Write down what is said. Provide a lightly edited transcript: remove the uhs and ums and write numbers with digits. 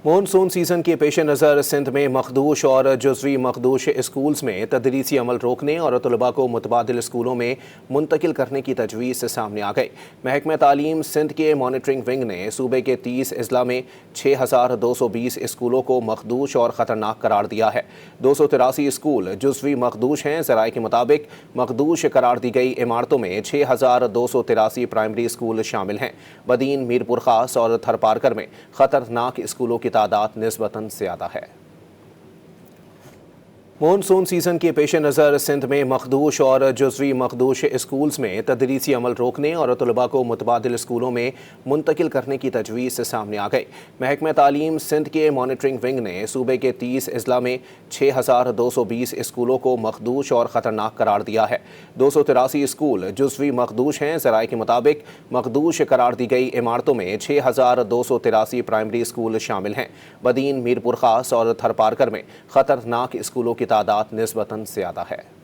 Monsoon season کے پیش نظر سندھ میں مخدوش اور جزوی مخدوش اسکولز میں تدریسی عمل روکنے اور طلباء کو متبادل اسکولوں میں منتقل کرنے کی تجویز سامنے آ گئی۔ محکمہ تعلیم سندھ کے مانیٹرنگ ونگ نے صوبے کے 30 اضلاع میں 6220 اسکولوں کو مخدوش اور خطرناک قرار دیا ہے۔ 283 اسکول جزوی مخدوش ہیں۔ ذرائع کے مطابق مخدوش قرار دی گئی عمارتوں میں 6283 پرائمری اسکول شامل ہیں۔ بدین، میرپور خاص اور تھر پارکر میں خطرناک اسکولوں کی تعداد نسبتاً زیادہ ہے۔ مونسون سیزن کے پیش نظر سندھ میں مخدوش اور جزوی مخدوش اسکولز میں تدریسی عمل روکنے اور طلباء کو متبادل اسکولوں میں منتقل کرنے کی تجویز سامنے آ گئی۔ محکمہ تعلیم سندھ کے مانیٹرنگ ونگ نے صوبے کے 30 اضلاع میں 6220 اسکولوں کو مخدوش اور خطرناک قرار دیا ہے۔ 283 اسکول جزوی مخدوش ہیں۔ ذرائع کے مطابق مخدوش قرار دی گئی عمارتوں میں 6283 پرائمری اسکول شامل ہیں۔ بدین، میرپور خاص اور تھر پارکر میں خطرناک اسکولوں کی تعداد نسبتاً زیادہ ہے۔